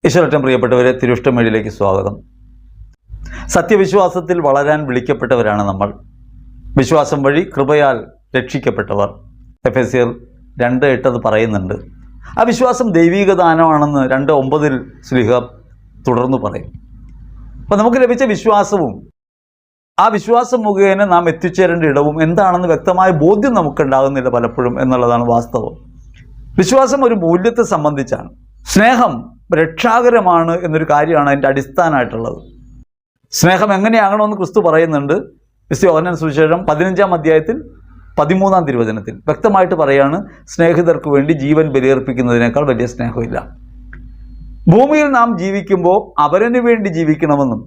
ഈശ്വരറ്റം പ്രിയപ്പെട്ടവരെ, തിരുവിഷ്ടം വഴിയിലേക്ക് സ്വാഗതം. സത്യവിശ്വാസത്തിൽ വളരാൻ വിളിക്കപ്പെട്ടവരാണ് നമ്മൾ. വിശ്വാസം വഴി കൃപയാൽ രക്ഷിക്കപ്പെട്ടവർ. എഫെസ്യർ 2:8 അത് പറയുന്നുണ്ട്. ആ വിശ്വാസം ദൈവീക ദാനമാണെന്ന് 2:9 ശ്ലീഹ തുടർന്ന് പറയും. അപ്പോൾ നമുക്ക് ലഭിച്ച വിശ്വാസവും ആ വിശ്വാസം മുഖേന നാം എത്തിച്ചേരേണ്ട ഇടവും എന്താണെന്ന് വ്യക്തമായ ബോധ്യം നമുക്കുണ്ടാകുന്നില്ല പലപ്പോഴും എന്നുള്ളതാണ് വാസ്തവം. വിശ്വാസം ഒരു മൂല്യത്തെ സംബന്ധിച്ചാണ്. സ്നേഹം രക്ഷാകരമാണ് എന്നൊരു കാര്യമാണ് അതിൻ്റെ അടിസ്ഥാനമായിട്ടുള്ളത്. സ്നേഹം എങ്ങനെയാകണമെന്ന് ക്രിസ്തു പറയുന്നുണ്ട്. യോഹന്നാൻ സുവിശേഷം 15-ാം അധ്യായത്തിൽ 13-ാം തിരുവചനത്തിൽ വ്യക്തമായിട്ട് പറയാണ്, സ്നേഹിതർക്ക് വേണ്ടി ജീവൻ ബലിയർപ്പിക്കുന്നതിനേക്കാൾ വലിയ സ്നേഹമില്ല. ഭൂമിയിൽ നാം ജീവിക്കുമ്പോൾ അവരന് വേണ്ടി ജീവിക്കണമെന്നും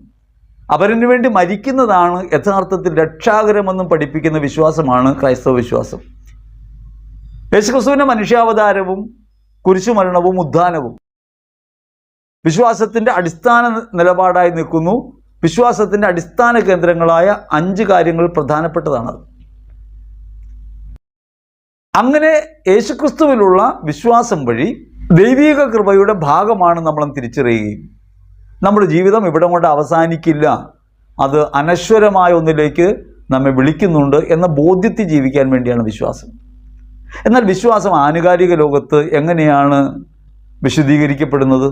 അവരന് വേണ്ടി മരിക്കുന്നതാണ് യഥാർത്ഥത്തിൽ രക്ഷാകരമെന്നും പഠിപ്പിക്കുന്ന വിശ്വാസമാണ് ക്രൈസ്തവ വിശ്വാസം. യേശുക്രിസ്തുവിൻ്റെ മനുഷ്യാവതാരവും കുരിശുമരണവും ഉദ്ധാനവും വിശ്വാസത്തിൻ്റെ അടിസ്ഥാന നിലപാടായി നിൽക്കുന്നു. വിശ്വാസത്തിൻ്റെ അടിസ്ഥാന കേന്ദ്രങ്ങളായ 5 കാര്യങ്ങൾ പ്രധാനപ്പെട്ടതാണ്. അങ്ങനെ യേശുക്രിസ്തുവിലുള്ള വിശ്വാസം വഴി ദൈവിക കൃപയുടെ ഭാഗമാണ് നമ്മൾ തിരിച്ചറിയുകയും നമ്മുടെ ജീവിതം ഇവിടം കൊണ്ട് അവസാനിക്കില്ല, അത് അനശ്വരമായ ഒന്നിലേക്ക് നമ്മെ വിളിക്കുന്നുണ്ട് എന്ന ബോധ്യത്തിൽ ജീവിക്കാൻ വേണ്ടിയാണ് വിശ്വാസം. എന്നാൽ വിശ്വാസം ആനുകാലിക ലോകത്ത് എങ്ങനെയാണ് വിശദീകരിക്കപ്പെടുന്നത്?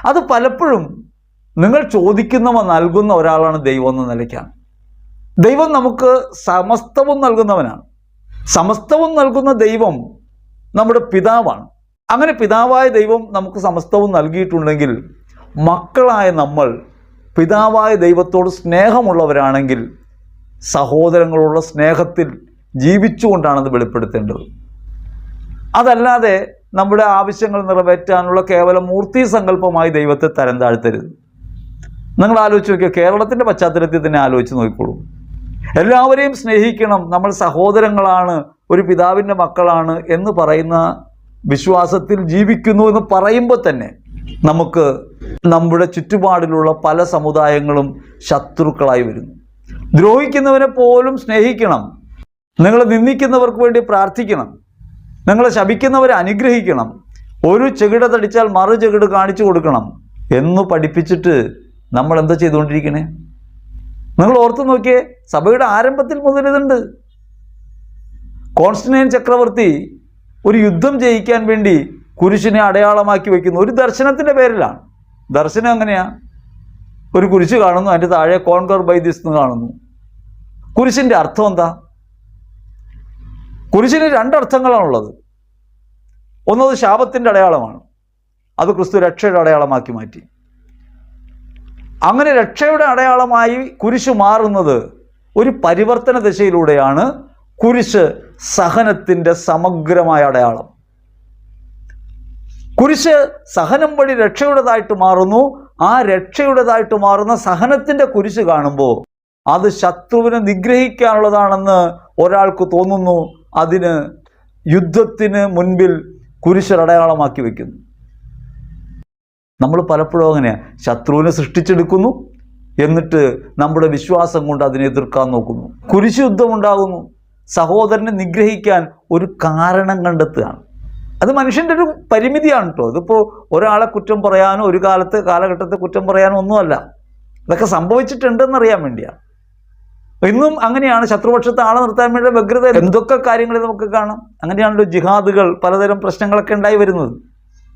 അത് പലപ്പോഴും നിങ്ങൾ ചോദിക്കുന്നവ നൽകുന്ന ഒരാളാണ് ദൈവം എന്ന നിലയ്ക്കാണ്. ദൈവം നമുക്ക് സമസ്തവും നൽകുന്നവനാണ്. സമസ്തവും നൽകുന്ന ദൈവം നമ്മുടെ പിതാവാണ്. അങ്ങനെ പിതാവായ ദൈവം നമുക്ക് സമസ്തവും നൽകിയിട്ടുണ്ടെങ്കിൽ മക്കളായ നമ്മൾ പിതാവായ ദൈവത്തോട് സ്നേഹമുള്ളവരാണെങ്കിൽ സഹോദരങ്ങളോടുള്ള സ്നേഹത്തിൽ ജീവിച്ചുകൊണ്ടാണത് വെളിപ്പെടുത്തേണ്ടത്. അതല്ലാതെ നമ്മുടെ ആവശ്യങ്ങൾ നിറവേറ്റാനുള്ള കേവലം മൂർത്തി സങ്കല്പമായി ദൈവത്തെ തരം താഴ്ത്തരുത്. നിങ്ങൾ ആലോചിച്ച് നോക്കിയാൽ കേരളത്തിൻ്റെ പശ്ചാത്തലത്തിൽ തന്നെ ആലോചിച്ച് നോക്കിക്കോളൂ. എല്ലാവരെയും സ്നേഹിക്കണം, നമ്മൾ സഹോദരങ്ങളാണ്, ഒരു പിതാവിൻ്റെ മക്കളാണ് എന്ന് പറയുന്ന വിശ്വാസത്തിൽ ജീവിക്കുന്നു എന്ന് പറയുമ്പോൾ തന്നെ നമുക്ക് നമ്മുടെ ചുറ്റുപാടിലുള്ള പല സമുദായങ്ങളും ശത്രുക്കളായി വരുന്നു. ദ്രോഹിക്കുന്നവരെ പോലും സ്നേഹിക്കണം, നിങ്ങളെ നിന്ദിക്കുന്നവർക്ക് വേണ്ടി പ്രാർത്ഥിക്കണം, നിങ്ങളെ ശപിക്കുന്നവരെ അനുഗ്രഹിക്കണം, ഒരു ചെകിട തടിച്ചാൽ മറു ചെകിട് കാണിച്ചു കൊടുക്കണം എന്ന് പഠിപ്പിച്ചിട്ട് നമ്മൾ എന്താ ചെയ്തുകൊണ്ടിരിക്കണേ? നിങ്ങൾ ഓർത്ത് നോക്കിയേ, സഭയുടെ ആരംഭത്തിൽ മുതൽ ഇതുണ്ട്. കോൺസ്റ്റന്റൈൻ ചക്രവർത്തി ഒരു യുദ്ധം ജയിക്കാൻ വേണ്ടി കുരിശിനെ അടയാളമാക്കി വയ്ക്കുന്നു. ഒരു ദർശനത്തിൻ്റെ പേരിലാണ്. ദർശനം എങ്ങനെയാ? ഒരു കുരിശ് കാണുന്നു, അതിൻ്റെ താഴെ കോൺകർ ബൈ ദിസ് എന്ന് കാണുന്നു. കുരിശിൻ്റെ അർത്ഥം എന്താ? കുരിശിന് 2 അർത്ഥങ്ങളാണുള്ളത്. ഒന്നത് ശാപത്തിൻ്റെ അടയാളമാണ്, അത് ക്രിസ്തു രക്ഷയുടെ അടയാളമാക്കി മാറ്റി. അങ്ങനെ രക്ഷയുടെ അടയാളമായി കുരിശ് മാറുന്നത് ഒരു പരിവർത്തന ദശയിലൂടെയാണ്. കുരിശ് സഹനത്തിൻ്റെ സമഗ്രമായ അടയാളം. കുരിശ് സഹനം വഴി രക്ഷയുടേതായിട്ട് മാറുന്നു. ആ രക്ഷയുടേതായിട്ട് മാറുന്ന സഹനത്തിൻ്റെ കുരിശ് കാണുമ്പോൾ അത് ശത്രുവിനെ നിഗ്രഹിക്കാനുള്ളതാണെന്ന് ഒരാൾക്ക് തോന്നുന്നു. അതിന് യുദ്ധത്തിന് മുൻപിൽ കുരിശൊരടയാളമാക്കി വയ്ക്കുന്നു. നമ്മൾ പലപ്പോഴും അങ്ങനെയാണ്. ശത്രുവിനെ സൃഷ്ടിച്ചെടുക്കുന്നു, എന്നിട്ട് നമ്മുടെ വിശ്വാസം കൊണ്ട് അതിനെ എതിർക്കാൻ നോക്കുന്നു. കുരിശ് യുദ്ധമുണ്ടാകുന്നു. സഹോദരനെ നിഗ്രഹിക്കാൻ ഒരു കാരണം കണ്ടെത്തുകയാണ്. അത് മനുഷ്യൻ്റെ ഒരു പരിമിതിയാണ് കേട്ടോ. ഇതിപ്പോൾ ഒരാളെ കുറ്റം പറയാനോ ഒരു കാലഘട്ടത്തെ കുറ്റം പറയാനോ ഒന്നുമല്ല. ഇതൊക്കെ സംഭവിച്ചിട്ടുണ്ടെന്നറിയാൻ വേണ്ടിയാണ്. ഇന്നും അങ്ങനെയാണ്. ശത്രുപക്ഷത്തെ ആളെ നിർത്താൻ വേണ്ടി വ്യഗ്രത എന്തൊക്കെ കാര്യങ്ങൾ നമുക്ക് കാണാം. അങ്ങനെയാണല്ലോ ജിഹാദുകൾ, പലതരം പ്രശ്നങ്ങളൊക്കെ ഉണ്ടായി വരുന്നത്.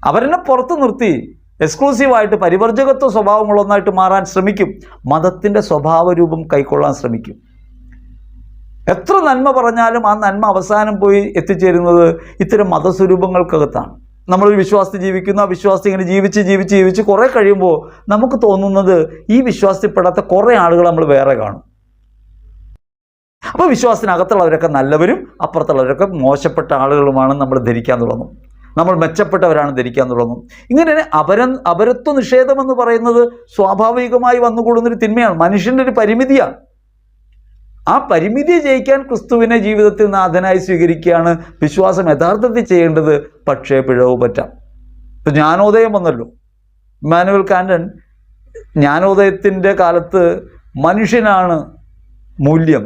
അവരെന്നെ പുറത്ത് നിർത്തി എക്സ്ക്ലൂസീവായിട്ട് പരിവർജകത്വ സ്വഭാവമുള്ള ഒന്നായിട്ട് മാറാൻ ശ്രമിക്കും. മതത്തിൻ്റെ സ്വഭാവരൂപം കൈക്കൊള്ളാൻ ശ്രമിക്കും. എത്ര നന്മ പറഞ്ഞാലും ആ നന്മ അവസാനം പോയി എത്തിച്ചേരുന്നത് ഇത്തരം മതസ്വരൂപങ്ങൾക്കകത്താണ്. നമ്മളൊരു വിശ്വാസത്തിൽ ജീവിക്കുന്നു. ആ വിശ്വാസത്തിൽ ഇങ്ങനെ ജീവിച്ച് കുറേ കഴിയുമ്പോൾ നമുക്ക് തോന്നുന്നത് ഈ വിശ്വാസത്തിൽപ്പെടാത്ത കുറേ ആളുകൾ നമ്മൾ വേറെ കാണും. അപ്പോൾ വിശ്വാസത്തിനകത്തുള്ളവരൊക്കെ നല്ലവരും അപ്പുറത്തുള്ളവരൊക്കെ മോശപ്പെട്ട ആളുകളുമാണെന്ന് നമ്മൾ ധരിക്കാൻ തുടങ്ങും. നമ്മൾ മെച്ചപ്പെട്ടവരാണ് ധരിക്കാൻ തുടങ്ങും. ഇങ്ങനെ അപരത്വ നിഷേധം എന്ന് പറയുന്നത് സ്വാഭാവികമായി വന്നുകൂടുന്നൊരു തിന്മയാണ്. മനുഷ്യൻ്റെ ഒരു പരിമിതിയാണ്. ആ പരിമിതിയെ ജയിക്കാൻ ക്രിസ്തുവിനെ ജീവിതത്തിൽ നാഥനായി സ്വീകരിക്കുകയാണ് വിശ്വാസം യഥാർത്ഥത്തിൽ ചെയ്യേണ്ടത്. പക്ഷേ പിഴവ് പറ്റാം. ഇപ്പം ജ്ഞാനോദയം വന്നല്ലോ. ഇമ്മാനുവൽ കാൻ്റൺ ജ്ഞാനോദയത്തിൻ്റെ കാലത്ത് മനുഷ്യനാണ് മൂല്യം,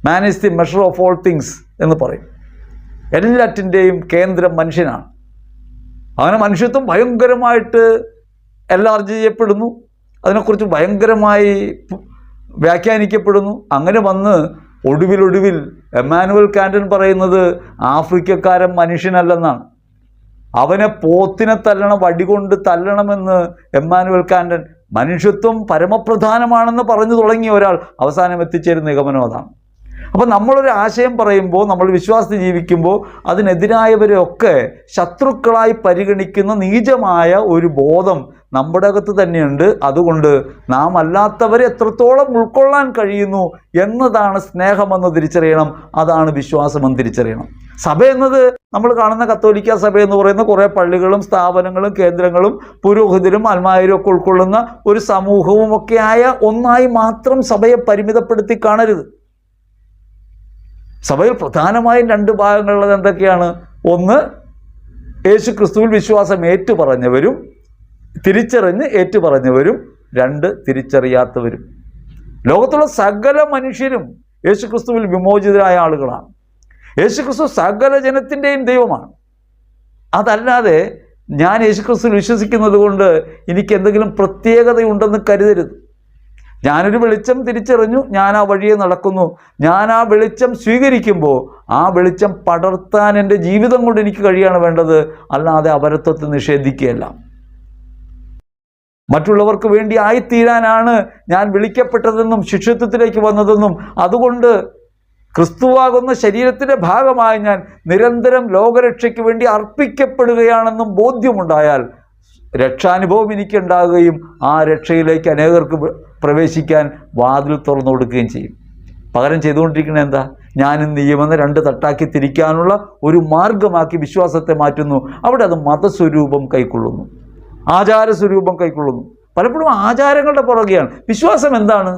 man is the measure of all things എന്ന് പറയും. എല്ലാറ്റിൻ്റെയും കേന്ദ്രം മനുഷ്യനാണ്. അങ്ങനെ മനുഷ്യത്വം ഭയങ്കരമായിട്ട് എൻലാർജ് ചെയ്യപ്പെടുന്നു, അതിനെക്കുറിച്ച് ഭയങ്കരമായി വ്യാഖ്യാനിക്കപ്പെടുന്നു. അങ്ങനെ വന്ന് ഒടുവിൽ എമ്മാനുവൽ കാന്റൺ പറയുന്നത് ആഫ്രിക്കക്കാരൻ മനുഷ്യനല്ലെന്നാണ്. അവനെ പോത്തിനെ തല്ലണം, വടികൊണ്ട് തല്ലണമെന്ന് എമ്മാനുവൽ കാന്റൺ, മനുഷ്യത്വം പരമപ്രധാനമാണെന്ന് പറഞ്ഞു തുടങ്ങിയ ഒരാൾ അവസാനം എത്തിച്ചേരുന്ന നിഗമനം അതാണ്. അപ്പം നമ്മളൊരു ആശയം പറയുമ്പോൾ, നമ്മൾ വിശ്വാസത്തിൽ ജീവിക്കുമ്പോൾ അതിനെതിരായവരെയൊക്കെ ശത്രുക്കളായി പരിഗണിക്കുന്ന നീചമായ ഒരു ബോധം നമ്മുടെ അകത്ത് തന്നെയുണ്ട്. അതുകൊണ്ട് നാം അല്ലാത്തവരെ എത്രത്തോളം ഉൾക്കൊള്ളാൻ കഴിയുന്നു എന്നതാണ് സ്നേഹമെന്ന് തിരിച്ചറിയണം. അതാണ് വിശ്വാസമെന്ന് തിരിച്ചറിയണം. സഭ എന്നത് നമ്മൾ കാണുന്ന കത്തോലിക്ക സഭ എന്ന് പറയുന്ന കുറേ പള്ളികളും സ്ഥാപനങ്ങളും കേന്ദ്രങ്ങളും പുരോഹിതരും അൽമായരും ഒക്കെ ഉൾക്കൊള്ളുന്ന ഒരു സമൂഹവും ഒക്കെയായ ഒന്നായി മാത്രം സഭയെ പരിമിതപ്പെടുത്തി കാണരുത്. സഭയിൽ പ്രധാനമായും 2 ഭാഗങ്ങളുള്ളത് എന്തൊക്കെയാണ്? ഒന്ന്, യേശു ക്രിസ്തുവിൽ വിശ്വാസം ഏറ്റുപറഞ്ഞവരും തിരിച്ചറിഞ്ഞ് ഏറ്റുപറഞ്ഞവരും. 2, തിരിച്ചറിയാത്തവരും. ലോകത്തുള്ള സകല മനുഷ്യരും യേശു ക്രിസ്തുവിൽ വിമോചിതരായ ആളുകളാണ്. യേശു ക്രിസ്തു സകല ജനത്തിൻ്റെയും ദൈവമാണ്. അതല്ലാതെ ഞാൻ യേശു ക്രിസ്തുവിൽ വിശ്വസിക്കുന്നത് കൊണ്ട് എനിക്ക് എന്തെങ്കിലും പ്രത്യേകതയുണ്ടെന്ന് കരുതരുത്. ഞാനൊരു വെളിച്ചം തിരിച്ചറിഞ്ഞു, ഞാൻ ആ വഴിയെ നടക്കുന്നു. ഞാൻ ആ വെളിച്ചം സ്വീകരിക്കുമ്പോൾ ആ വെളിച്ചം പടർത്താൻ എൻ്റെ ജീവിതം കൊണ്ട് എനിക്ക് കഴിയാണ് വേണ്ടത്, അല്ലാതെ അപരത്വത്തെ നിഷേധിക്കുകയല്ല. മറ്റുള്ളവർക്ക് വേണ്ടി ആയിത്തീരാനാണ് ഞാൻ വിളിക്കപ്പെട്ടതെന്നും ശിഷ്യത്വത്തിലേക്ക് വന്നതെന്നും അതുകൊണ്ട് ക്രിസ്തുവാകുന്ന ശരീരത്തിൻ്റെ ഭാഗമായി ഞാൻ നിരന്തരം ലോകരക്ഷയ്ക്ക് വേണ്ടി അർപ്പിക്കപ്പെടുകയാണെന്നും ബോധ്യമുണ്ടായാൽ രക്ഷാനുഭവം എനിക്കുണ്ടാകുകയും ആ രക്ഷയിലേക്ക് അനേകർക്ക് പ്രവേശിക്കാൻ വാതിൽ തുറന്നു കൊടുക്കുകയും ചെയ്യും. പകരം ചെയ്തുകൊണ്ടിരിക്കുന്നത് എന്താ? ഞാനും നീയുമെന്ന് 2 തട്ടാക്കി തിരിക്കാനുള്ള ഒരു മാർഗമാക്കി വിശ്വാസത്തെ മാറ്റുന്നു. അവിടെ അത് മതസ്വരൂപം കൈക്കൊള്ളുന്നു, ആചാരസ്വരൂപം കൈക്കൊള്ളുന്നു. പലപ്പോഴും ആചാരങ്ങളുടെ പുറകെയാണ്. വിശ്വാസം എന്താണ്?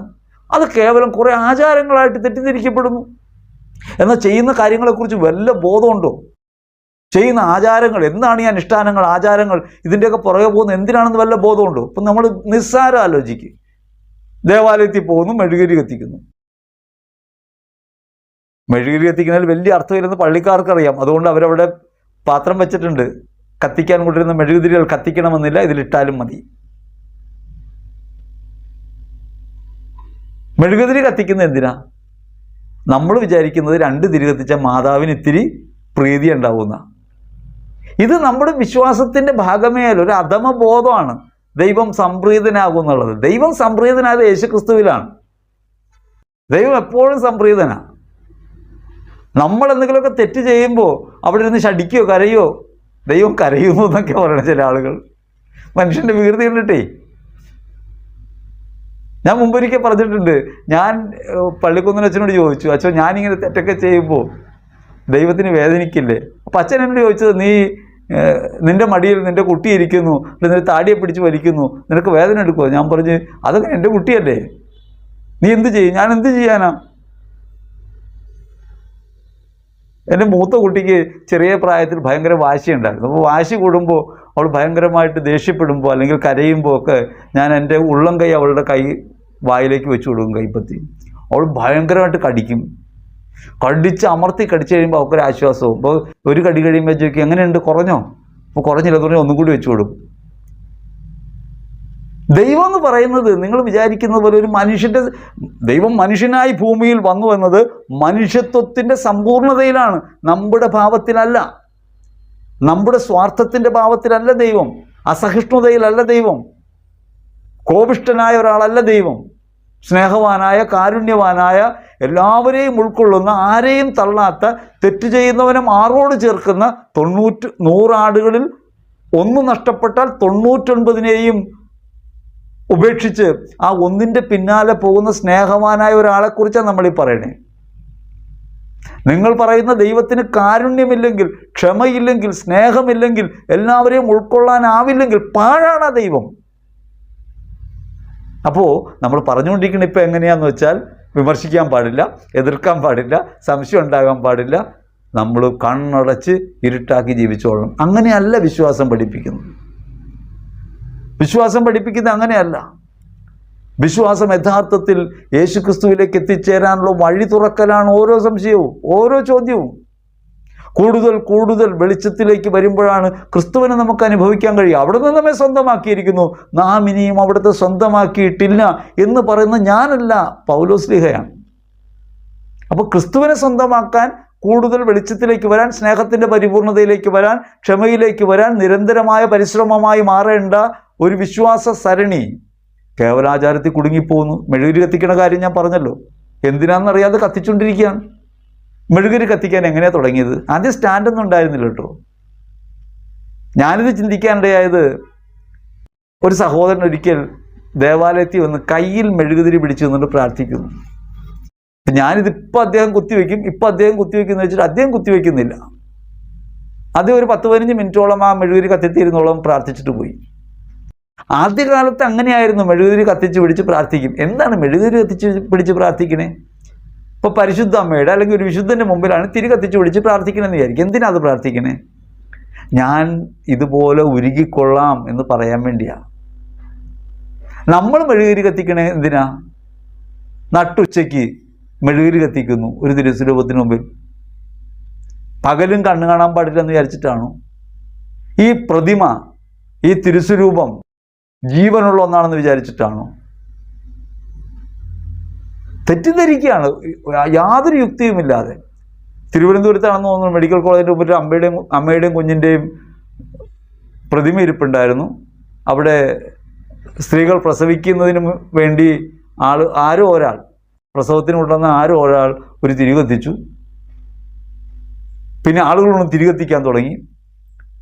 അത് കേവലം കുറേ ആചാരങ്ങളായിട്ട് തെറ്റിദ്ധരിക്കപ്പെടുന്നു. എന്നാൽ ചെയ്യുന്ന കാര്യങ്ങളെക്കുറിച്ച് വല്ല ബോധമുണ്ടോ? ചെയ്യുന്ന ആചാരങ്ങൾ എന്താണ്? ഈ അനുഷ്ഠാനങ്ങൾ, ആചാരങ്ങൾ, ഇതിൻ്റെയൊക്കെ പുറകെ പോകുന്ന എന്തിനാണെന്ന് വല്ല ബോധമുണ്ടോ? ഇപ്പം നമ്മൾ നിസ്സാരം ആലോചിക്കുക. ദേവാലയത്തിൽ പോകുന്നു, മെഴുകുതിരി കത്തിക്കുന്നു. മെഴുകുതിരി കത്തിക്കുന്നതിൽ വലിയ അർത്ഥമില്ലെന്ന് പള്ളിക്കാർക്കറിയാം. അതുകൊണ്ട് അവരവിടെ പാത്രം വെച്ചിട്ടുണ്ട്. കത്തിക്കാൻ കൊണ്ടിരുന്ന മെഴുകുതിരികൾ കത്തിക്കണമെന്നില്ല, ഇതിലിട്ടാലും മതി. മെഴുകുതിരി കത്തിക്കുന്നത് എന്തിനാ? നമ്മൾ വിചാരിക്കുന്നത് 2 തിരി കത്തിച്ച മാതാവിന് ഇത്തിരി പ്രീതി ഉണ്ടാവുന്ന. ഇത് നമ്മുടെ വിശ്വാസത്തിൻ്റെ ഭാഗമേ അല്ല, ഒരു അധമബോധമാണ്. ദൈവം സംപ്രീതനാകും എന്നുള്ളത്. ദൈവം സംപ്രീതനായത് യേശുക്രിസ്തുവിലാണ്. ദൈവം എപ്പോഴും സംപ്രീതനാണ്. നമ്മൾ എന്തെങ്കിലുമൊക്കെ തെറ്റ് ചെയ്യുമ്പോൾ അവിടെ ഇരുന്ന് ശടിക്കുകയോ കരയോ, ദൈവം കരയുന്നു എന്നൊക്കെ പറയണം ചില ആളുകൾ. മനുഷ്യൻ്റെ വികൃതി കണ്ടിട്ടേ. ഞാൻ മുമ്പൊരിക്കൽ പറഞ്ഞിട്ടുണ്ട്, ഞാൻ പള്ളിക്കുന്നിൽ അച്ഛനോട് ചോദിച്ചു, അച്ഛൻ ഞാനിങ്ങനെ തെറ്റൊക്കെ ചെയ്യുമ്പോൾ ദൈവത്തിന് വേദനിക്കില്ലേ? അപ്പം അച്ഛൻ എന്നോട് ചോദിച്ചത്, നിൻ്റെ മടിയിൽ നിൻ്റെ കുട്ടി ഇരിക്കുന്നു, നിന്റെ താടിയെ പിടിച്ച് വലിക്കുന്നു, നിനക്ക് വേദന എടുക്കുമോ? ഞാൻ പറഞ്ഞ്, അതൊക്കെ എൻ്റെ കുട്ടിയല്ലേ, നീ എന്ത് ചെയ്യും? ഞാൻ എന്ത് ചെയ്യാനാ? എൻ്റെ മൂത്ത കുട്ടിക്ക് ചെറിയ പ്രായത്തിൽ ഭയങ്കര വാശിയുണ്ടായിരുന്നു. അപ്പോൾ വാശി കൂടുമ്പോൾ അവൾ ഭയങ്കരമായിട്ട് ദേഷ്യപ്പെടുമ്പോൾ അല്ലെങ്കിൽ കരയുമ്പോൾ ഒക്കെ ഞാൻ എൻ്റെ ഉള്ളം കൈ അവളുടെ വായിലേക്ക് വെച്ച് കൊടുക്കും, കൈപ്പത്തി. അവൾ ഭയങ്കരമായിട്ട് കടിക്കും. കടിച്ച് അമർത്തി കടിച്ചു കഴിയുമ്പോൾ അവൾക്കൊരു ആശ്വാസവും. അപ്പോൾ ഒരു കടി കഴിയുമ്പോൾ ചോദിക്കും, എങ്ങനെയുണ്ട്, കുറഞ്ഞോ? അപ്പോൾ കുറഞ്ഞില്ല, തുടങ്ങി ഒന്നും കൂടി വെച്ച് കൊടുക്കും. ദൈവം എന്ന് പറയുന്നത് നിങ്ങൾ വിചാരിക്കുന്നത് പോലെ ഒരു ദൈവം മനുഷ്യനായി ഭൂമിയിൽ വന്നു എന്നത് മനുഷ്യത്വത്തിൻ്റെ സമ്പൂർണതയിലാണ്, നമ്മുടെ ഭാവത്തിലല്ല, നമ്മുടെ സ്വാർത്ഥത്തിൻ്റെ ഭാവത്തിലല്ല ദൈവം, അസഹിഷ്ണുതയിലല്ല ദൈവം, കോപിഷ്ഠനായ ഒരാളല്ല ദൈവം. സ്നേഹവാനായ, കാരുണ്യവാനായ, എല്ലാവരെയും ഉൾക്കൊള്ളുന്ന, ആരെയും തള്ളാത്ത, തെറ്റ് ചെയ്യുന്നവനെ മാറോട് ചേർക്കുന്ന, 100 ആടുകളിൽ 1 നഷ്ടപ്പെട്ടാൽ 99നെയും ഉപേക്ഷിച്ച് ആ ഒന്നിൻ്റെ പിന്നാലെ പോകുന്ന സ്നേഹവാനായ ഒരാളെക്കുറിച്ചാണ് നമ്മളീ പറയണേ. നിങ്ങൾ പറയുന്ന ദൈവത്തിന് കാരുണ്യമില്ലെങ്കിൽ, ക്ഷമയില്ലെങ്കിൽ, സ്നേഹമില്ലെങ്കിൽ, എല്ലാവരെയും ഉൾക്കൊള്ളാനാവില്ലെങ്കിൽ പാഴാണ് ആ ദൈവം. അപ്പോൾ നമ്മൾ പറഞ്ഞുകൊണ്ടിരിക്കുന്നത് ഇപ്പോൾ എങ്ങനെയാന്ന് വെച്ചാൽ, വിമർശിക്കാൻ പാടില്ല, എതിർക്കാൻ പാടില്ല, സംശയം ഉണ്ടാകാൻ പാടില്ല, നമ്മൾ കണ്ണടച്ച് ഇരുട്ടാക്കി ജീവിച്ചോളണം. അങ്ങനെയല്ല വിശ്വാസം പഠിപ്പിക്കുന്നത്. വിശ്വാസം പഠിപ്പിക്കുന്നത് അങ്ങനെയല്ല. വിശ്വാസം യഥാർത്ഥത്തിൽ യേശുക്രിസ്തുവിലേക്ക് എത്തിച്ചേരാനുള്ള വഴി തുറക്കലാണ് ഓരോ സംശയവും, ഓരോ ചോദ്യവും. കൂടുതൽ കൂടുതൽ വെളിച്ചത്തിലേക്ക് വരുമ്പോഴാണ് ക്രിസ്തുവിനെ നമുക്ക് അനുഭവിക്കാൻ കഴിയുക. അവിടെ നിന്ന് നമ്മെ സ്വന്തമാക്കിയിരിക്കുന്നു. നാം ഇനിയും അവിടുത്തെ സ്വന്തമാക്കിയിട്ടില്ല എന്ന് പറയുന്ന ഞാനല്ല, പൗലോസ്ലീഹയാണ്. അപ്പോൾ ക്രിസ്തുവിനെ സ്വന്തമാക്കാൻ കൂടുതൽ വെളിച്ചത്തിലേക്ക് വരാൻ, സ്നേഹത്തിൻ്റെ പരിപൂർണതയിലേക്ക് വരാൻ, ക്ഷമയിലേക്ക് വരാൻ നിരന്തരമായ പരിശ്രമമായി മാറേണ്ട ഒരു വിശ്വാസ സരണി കേവലാചാരത്തിൽ കുടുങ്ങിപ്പോകുന്നു. മെഴുകുതിരി കത്തിക്കണ കാര്യം ഞാൻ പറഞ്ഞല്ലോ. എന്തിനാണെന്നറിയാതെ കത്തിച്ചുകൊണ്ടിരിക്കുകയാണ്. മെഴുകുതിരി കത്തിക്കാൻ എങ്ങനെയാണ് തുടങ്ങിയത്? ആദ്യം സ്റ്റാൻഡൊന്നും ഉണ്ടായിരുന്നില്ല കേട്ടോ. ഞാനിത് ചിന്തിക്കാനിടയായത്, ഒരു സഹോദരൻ ഒരിക്കൽ ദേവാലയത്തിൽ വന്ന് കയ്യിൽ മെഴുകുതിരി പിടിച്ചു നിന്നിട്ട് പ്രാർത്ഥിക്കുന്നു. ഞാനിതിപ്പോൾ അദ്ദേഹം കുത്തിവെക്കും, ഇപ്പം അദ്ദേഹം കുത്തിവെക്കുന്നു വെച്ചിട്ട് അദ്ദേഹം കുത്തിവെക്കുന്നില്ല. അത് ഒരു 10-15 മിനിറ്റോളം ആ മെഴുകുതിരി കത്തിത്തിരുന്നോളം പ്രാർത്ഥിച്ചിട്ട് പോയി. ആദ്യകാലത്ത് അങ്ങനെയായിരുന്നു, മെഴുകുതിരി കത്തിച്ച് പിടിച്ച് പ്രാർത്ഥിക്കും. എന്താണ് മെഴുകുതിരി കത്തിച്ച് പിടിച്ച് പ്രാർത്ഥിക്കണേ? ഇപ്പോൾ പരിശുദ്ധ അമ്മയുടെ അല്ലെങ്കിൽ ഒരു വിശുദ്ധൻ്റെ മുമ്പിലാണ് തിരി കത്തിച്ച് പിടിച്ച് പ്രാർത്ഥിക്കണമെന്ന് വിചാരിക്കും. എന്തിനാ അത് പ്രാർത്ഥിക്കണേ? ഞാൻ ഇതുപോലെ ഉരുകിക്കൊള്ളാം എന്ന് പറയാൻ വേണ്ടിയാണ്. നമ്മൾ മെഴുകുതിരി കത്തിക്കണേ എന്തിനാ? നട്ടുച്ചയ്ക്ക് മെഴുകുതിരി കത്തിക്കുന്നു ഒരു തിരുസ്വരൂപത്തിന് മുമ്പിൽ. പകലും കണ്ണു കാണാൻ പാടില്ലെന്ന് വിചാരിച്ചിട്ടാണോ? ഈ പ്രതിമ, ഈ തിരുസ്വരൂപം ജീവനുള്ള ഒന്നാണെന്ന് വിചാരിച്ചിട്ടാണോ? തെറ്റിദ്ധരിക്കുകയാണ് യാതൊരു യുക്തിയുമില്ലാതെ. തിരുവനന്തപുരത്താണെന്ന് തോന്നുന്നു, മെഡിക്കൽ കോളേജിൻ്റെ മുമ്പിൽ അമ്മയുടെയും കുഞ്ഞിൻ്റെയും പ്രതിമ ഇരിപ്പുണ്ടായിരുന്നു. അവിടെ സ്ത്രീകൾ പ്രസവിക്കുന്നതിന് വേണ്ടി ആരോ ഒരാൾ, പ്രസവത്തിന് കൊണ്ടുവന്ന ആരോ ഒരാൾ ഒരു തിരി കത്തിച്ചു. പിന്നെ ആളുകളൊന്നും തിരി കത്തിക്കാൻ തുടങ്ങി.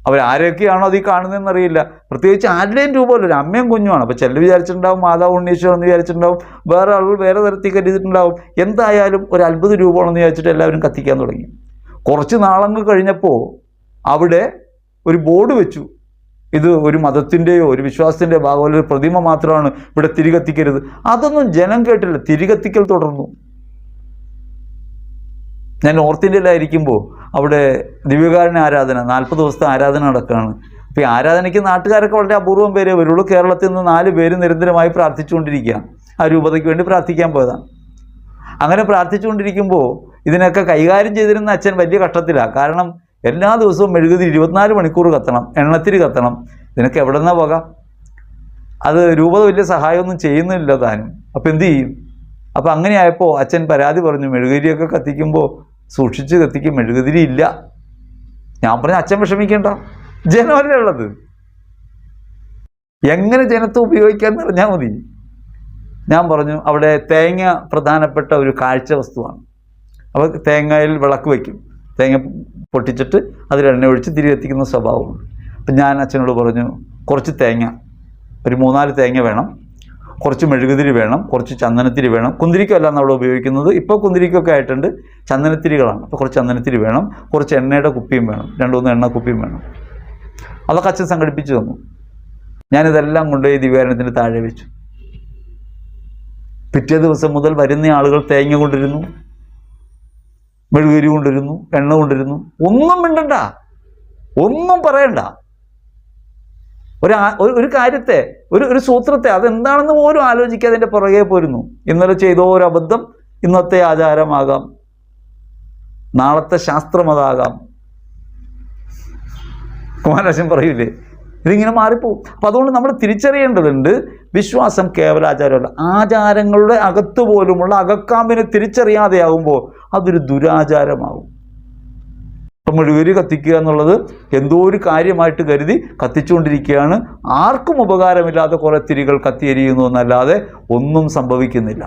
അവരാരൊക്കെയാണോ അത് ഈ കാണുന്നതെന്നറിയില്ല. പ്രത്യേകിച്ച് ആരുടെയും രൂപമല്ല, അമ്മയും കുഞ്ഞുമാണ്. അപ്പോൾ ചിലർ വിചാരിച്ചിട്ടുണ്ടാവും മാതാവ് ഉണ്ണീശ്വരൻ എന്ന് വിചാരിച്ചിട്ടുണ്ടാവും, വേറെ ആളുകൾ വേറെ തരത്തിൽ കരുതിയിട്ടുണ്ടാവും. എന്തായാലും ഒരു അത്ഭുത രൂപമാണെന്ന് വിചാരിച്ചിട്ട് എല്ലാവരും കത്തിക്കാൻ തുടങ്ങി. കുറച്ച് നാളങ്ങൾ കഴിഞ്ഞപ്പോൾ അവിടെ ഒരു ബോർഡ് വെച്ചു, ഇത് ഒരു മതത്തിൻ്റെയോ ഒരു വിശ്വാസത്തിൻ്റെ ഭാഗമല്ല, ഒരു പ്രതിമ മാത്രമാണ്, ഇവിടെ തിരി കത്തിക്കരുത്. അതൊന്നും ജനം കേട്ടില്ല, തിരി കത്തിക്കൽ തുടർന്നു. ഞാൻ നോർത്ത് ഇന്ത്യയിലായിരിക്കുമ്പോൾ അവിടെ ദിവ്യകാരുണ്യ ആരാധന 40 ദിവസത്തെ ആരാധന നടക്കുകയാണ്. അപ്പോൾ ഈ ആരാധനയ്ക്ക് നാട്ടുകാരൊക്കെ വളരെ അപൂർവം പേരേ വരുള്ളൂ. കേരളത്തിൽ നിന്ന് 4 പേര് നിരന്തരമായി പ്രാർത്ഥിച്ചുകൊണ്ടിരിക്കുകയാണ്. ആ രൂപതയ്ക്ക് വേണ്ടി പ്രാർത്ഥിക്കാൻ പോയതാണ്. അങ്ങനെ പ്രാർത്ഥിച്ചുകൊണ്ടിരിക്കുമ്പോൾ ഇതിനൊക്കെ കൈകാര്യം ചെയ്തിരുന്ന അച്ഛൻ വലിയ കഷ്ടത്തിലാണ്. കാരണം എല്ലാ ദിവസവും മെഴുകുതിരി 24 മണിക്കൂർ കത്തണം, എണ്ണത്തിരി കത്തണം. ഇതിനൊക്കെ എവിടെ നിന്നാ പോകാം? അത് രൂപത വലിയ സഹായമൊന്നും ചെയ്യുന്നില്ല താനും. അപ്പോൾ എന്തു ചെയ്യും? അപ്പോൾ അങ്ങനെയായപ്പോൾ അച്ഛൻ പരാതി പറഞ്ഞു, മെഴുകുതിരിയൊക്കെ കത്തിക്കുമ്പോൾ സൂക്ഷിച്ച് കത്തിക്കും, മെഴുകുതിരി ഇല്ല. ഞാൻ പറഞ്ഞു, അച്ഛൻ വിഷമിക്കേണ്ട, ജനമല്ലേ ഉള്ളത്, എങ്ങനെ ജനത്തെ ഉപയോഗിക്കാമെന്ന് പറഞ്ഞാൽ മതി. ഞാൻ പറഞ്ഞു, അവിടെ തേങ്ങ പ്രധാനപ്പെട്ട ഒരു കാഴ്ച വസ്തുവാണ്. അപ്പോൾ തേങ്ങയിൽ വിളക്ക് വയ്ക്കും, തേങ്ങ പൊട്ടിച്ചിട്ട് അതിൽ എണ്ണ ഒഴിച്ച് തിരി കത്തിക്കുന്ന സ്വഭാവമുണ്ട്. അപ്പം ഞാൻ അച്ഛനോട് പറഞ്ഞു, കുറച്ച് തേങ്ങ, ഒരു 3-4 തേങ്ങ വേണം, കുറച്ച് മെഴുകുതിരി വേണം, കുറച്ച് ചന്ദനത്തിരി വേണം. കുന്തിരിക്കമല്ല നമ്മൾ ഉപയോഗിക്കുന്നത്, ഇപ്പോൾ കുന്തിരിക്കൊക്കെ ആയിട്ടുണ്ട്, ചന്ദനത്തിരികളാണ്. അപ്പോൾ കുറച്ച് ചന്ദനത്തിരി വേണം, കുറച്ച് എണ്ണയുടെ കുപ്പിയും വേണം, 2-3 എണ്ണ കുപ്പിയും വേണം. അതൊക്കെ അച്ഛൻ സംഘടിപ്പിച്ചു തന്നു. ഞാനിതെല്ലാം കൊണ്ടുപോയി ദിവ്യകാരുണ്യത്തിന് താഴെ വെച്ചു. പിറ്റേ ദിവസം മുതൽ വരുന്ന ആളുകൾ തേങ്ങ കൊണ്ടിരുന്നു, മെഴുകുതിരി കൊണ്ടിരുന്നു, എണ്ണ കൊണ്ടിരുന്നു. ഒന്നും മിണ്ടണ്ട, ഒന്നും പറയണ്ട. ഒരു കാര്യത്തെ, ഒരു സൂത്രത്തെ, അതെന്താണെന്ന് പോലും ആലോചിക്കാതെ അതിൻ്റെ പുറകെ പോരുന്നു. ഇന്നലെ ചെയ്തോ ഒരു അബദ്ധം ഇന്നത്തെ ആചാരമാകാം, നാളത്തെ ശാസ്ത്രമതാകാം. കുമാരനാശൻ പറയൂലേ, ഇതിങ്ങനെ മാറിപ്പോവും. അപ്പം അതുകൊണ്ട് നമ്മൾ തിരിച്ചറിയേണ്ടതുണ്ട്, വിശ്വാസം കേവലാചാരമല്ല. ആചാരങ്ങളുടെ അകത്ത് പോലുമുള്ള അകക്കാമ്പിനെ തിരിച്ചറിയാതെയാകുമ്പോൾ അതൊരു ദുരാചാരമാകും. ഇപ്പം മെഴുകുതിരി കത്തിക്കുക എന്നുള്ളത് എന്തോ ഒരു കാര്യമായിട്ട് കരുതി കത്തിച്ചുകൊണ്ടിരിക്കുകയാണ്. ആർക്കും ഉപകാരമില്ലാതെ കുറേ തിരികൾ കത്തിയെരിയുന്നു എന്നല്ലാതെ ഒന്നും സംഭവിക്കുന്നില്ല.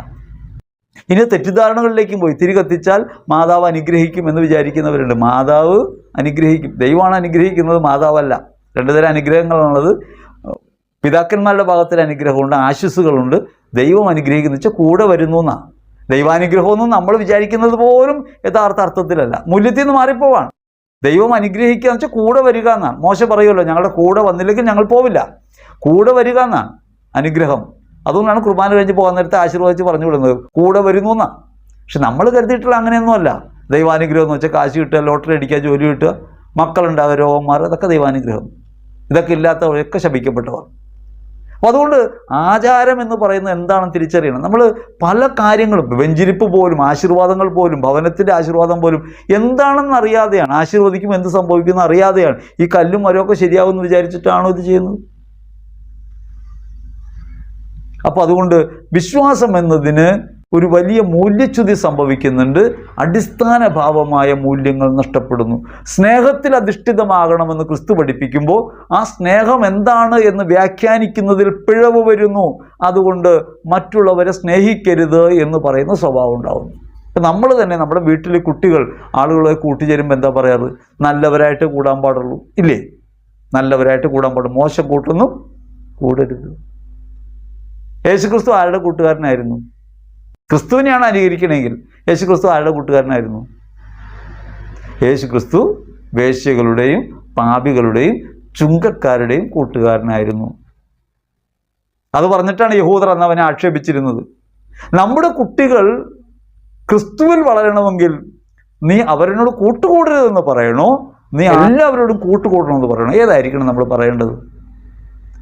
ഇനി തെറ്റിദ്ധാരണകളിലേക്കും പോയി, തിരി കത്തിച്ചാൽ മാതാവ് അനുഗ്രഹിക്കും എന്ന് വിചാരിക്കുന്നവരുണ്ട്. മാതാവ് അനുഗ്രഹിക്കും, ദൈവമാണ് അനുഗ്രഹിക്കുന്നത്, മാതാവല്ല. 2 തരം അനുഗ്രഹങ്ങളാണുള്ളത്. പിതാക്കന്മാരുടെ ഭാഗത്തിൽ അനുഗ്രഹമുണ്ട്, ആശിസ്സുകളുണ്ട്. ദൈവം അനുഗ്രഹിക്കുന്ന വെച്ചാൽ കൂടെ വരുന്നു എന്നാണ്. ദൈവാനുഗ്രഹമൊന്നും നമ്മൾ വിചാരിക്കുന്നത് പോലും യഥാർത്ഥ അർത്ഥത്തിലല്ല, മൂല്യത്തിൽ നിന്ന് മാറിപ്പോവാണ്. ദൈവം അനുഗ്രഹിക്കുക എന്ന് വെച്ചാൽ കൂടെ വരിക എന്നാണ്. മോശ പറയുമല്ലോ, ഞങ്ങളുടെ കൂടെ വന്നില്ലെങ്കിൽ ഞങ്ങൾ പോവില്ല, കൂടെ വരിക എന്നാണ് അനുഗ്രഹം. അതുകൊണ്ടാണ് കുർബാന കഴിഞ്ഞ് പോകാൻ നേരത്തെ ആശീർവദിച്ച് പറഞ്ഞു വിടുന്നത്, കൂടെ വരുന്നു എന്നാണ്. പക്ഷെ നമ്മൾ കരുതിയിട്ടുള്ള അങ്ങനെയൊന്നുമല്ല. ദൈവാനുഗ്രഹം എന്ന് വെച്ചാൽ കാശ് കിട്ടുക, ലോട്ടറി അടിക്കുക, ജോലി കിട്ടുക, മക്കളുണ്ടാവുക, രോഗന്മാർ, അതൊക്കെ ദൈവാനുഗ്രഹം. ഇതൊക്കെ ഇല്ലാത്തവരൊക്കെ ശപിക്കപ്പെട്ടവർ. അപ്പോൾ അതുകൊണ്ട് ആചാരം എന്ന് പറയുന്നത് എന്താണെന്ന് തിരിച്ചറിയണം. നമ്മൾ പല കാര്യങ്ങളും, വെഞ്ചിരിപ്പ് പോലും, ആശീർവാദങ്ങൾ പോലും, ഭവനത്തിൻ്റെ ആശീർവാദം പോലും എന്താണെന്ന് അറിയാതെയാണ്, ആശീർവദിക്കുമ്പോൾ എന്ത് സംഭവിക്കുമെന്ന് അറിയാതെയാണ്, ഈ കല്ലും മരമൊക്കെ ശരിയാവുമെന്ന് വിചാരിച്ചിട്ടാണോ ഇത് ചെയ്യുന്നത്? അപ്പോൾ അതുകൊണ്ട് വിശ്വാസം എന്നതിന് ഒരു വലിയ മൂല്യച്യുതി സംഭവിക്കുന്നുണ്ട്. അടിസ്ഥാന ഭാവമായ മൂല്യങ്ങൾ നഷ്ടപ്പെടുന്നു. സ്നേഹത്തിൽ അധിഷ്ഠിതമാകണമെന്ന് ക്രിസ്തു പഠിപ്പിക്കുമ്പോൾ ആ സ്നേഹം എന്താണ് എന്ന് വ്യാഖ്യാനിക്കുന്നതിൽ പിഴവ് വരുന്നു. അതുകൊണ്ട് മറ്റുള്ളവരെ സ്നേഹിക്കരുത് എന്ന് പറയുന്ന സ്വഭാവം ഉണ്ടാകുന്നു. ഇപ്പം നമ്മൾ തന്നെ നമ്മുടെ വീട്ടിലെ കുട്ടികൾ ആളുകളെ കൂട്ടിച്ചേരുമ്പോൾ എന്താ പറയാറ്? നല്ലവരായിട്ട് കൂടാൻ പാടുള്ളൂ, ഇല്ലേ? നല്ലവരായിട്ട് കൂടാൻ പാടുള്ളൂ, മോശം കൂട്ടൊന്നും കൂടരുത്. യേശുക്രിസ്തു ആരുടെ കൂട്ടുകാരനായിരുന്നു? ക്രിസ്തുവിനെയാണ് അനുകരിക്കണമെങ്കിൽ യേശുക്രിസ്തു ആരുടെ കൂട്ടുകാരനായിരുന്നു? യേശുക്രിസ്തു വേശ്യകളുടെയും പാപികളുടെയും ചുങ്കക്കാരുടെയും കൂട്ടുകാരനായിരുന്നു. അത് പറഞ്ഞിട്ടാണ് യഹൂദർ അന്ന് അവനെ ആക്ഷേപിച്ചിരുന്നത്. നമ്മുടെ കുട്ടികൾ ക്രിസ്തുവിൽ വളരണമെങ്കിൽ നീ അവരോട് കൂട്ടുകൂടരുതെന്ന് പറയണോ, നീ എല്ലാവരോടും കൂട്ടുകൂടണമെന്ന് പറയണോ? ഏതായിരിക്കണം നമ്മൾ പറയേണ്ടത്?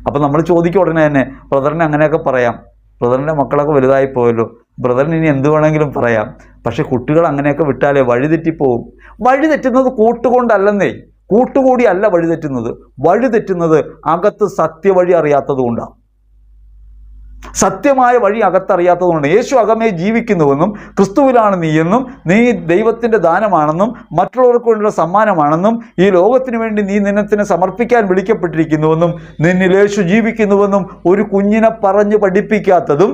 അപ്പം നമ്മൾ ചോദിക്കും ഉടനെ തന്നെ, ബ്രദറിന് അങ്ങനെയൊക്കെ പറയാം, ബ്രദറിൻ്റെ മക്കളൊക്കെ വലുതായി പോയല്ലോ, ബ്രദറിന് ഇനി എന്ത് വേണമെങ്കിലും പറയാം. പക്ഷെ കുട്ടികൾ അങ്ങനെയൊക്കെ വിട്ടാലേ വഴിതെറ്റിപ്പോവും. വഴിതെറ്റുന്നത് കൂട്ടുകൊണ്ടല്ലെന്നേ, കൂട്ടുകൂടി അല്ല വഴിതെറ്റുന്നത്. വഴിതെറ്റുന്നത് അകത്ത് സത്യവഴി അറിയാത്തത് കൊണ്ടാണ്. സത്യമായ വഴി അകത്തറിയാത്തതുകൊണ്ട്. യേശു അകമേ ജീവിക്കുന്നുവെന്നും ക്രിസ്തുവിലാണ് നീയെന്നും നീ ദൈവത്തിൻ്റെ ദാനമാണെന്നും മറ്റുള്ളവർക്ക് വേണ്ടിയുള്ള സമ്മാനമാണെന്നും ഈ ലോകത്തിന് വേണ്ടി നീ നിന്നെ സമർപ്പിക്കാൻ വിളിക്കപ്പെട്ടിരിക്കുന്നുവെന്നും നിന്നിൽ യേശു ജീവിക്കുന്നുവെന്നും ഒരു കുഞ്ഞിനെ പറഞ്ഞ് പഠിപ്പിക്കാത്തതും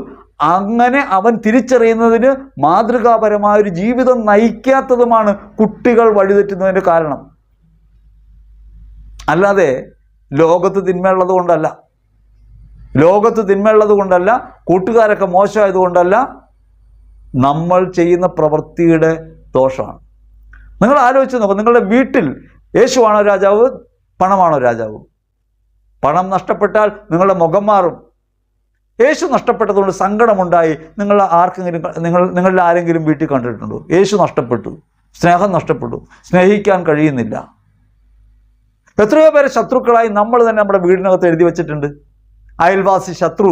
അങ്ങനെ അവൻ തിരിച്ചറിയുന്നതിന് മാതൃകാപരമായൊരു ജീവിതം നയിക്കാത്തതുമാണ് കുട്ടികൾ വഴിതെറ്റുന്നതിൻ്റെ കാരണം. അല്ലാതെ ലോകത്ത് തിന്മയുള്ളത് കൊണ്ടല്ല, ലോകത്ത് തിന്മയുള്ളത് കൊണ്ടല്ല, കൂട്ടുകാരൊക്കെ മോശമായതുകൊണ്ടല്ല, നമ്മൾ ചെയ്യുന്ന പ്രവൃത്തിയുടെ ദോഷമാണ്. നിങ്ങൾ ആലോചിച്ച് നോക്കുക, നിങ്ങളുടെ വീട്ടിൽ യേശുവാണോ രാജാവ്, പണമാണോ രാജാവ്? പണം നഷ്ടപ്പെട്ടാൽ നിങ്ങളുടെ മുഖം മാറും. യേശു നഷ്ടപ്പെട്ടതുകൊണ്ട് സങ്കടമുണ്ടായി നിങ്ങളിൽ ആരെങ്കിലും വീട്ടിൽ കണ്ടിട്ടുണ്ടോ? യേശു നഷ്ടപ്പെട്ടു, സ്നേഹം നഷ്ടപ്പെട്ടു, സ്നേഹിക്കാൻ കഴിയുന്നില്ല. എത്രയോ പേരെ ശത്രുക്കളായി നമ്മൾ തന്നെ നമ്മുടെ വീടിനകത്ത് എഴുതി വച്ചിട്ടുണ്ട്. അയൽവാസി ശത്രു,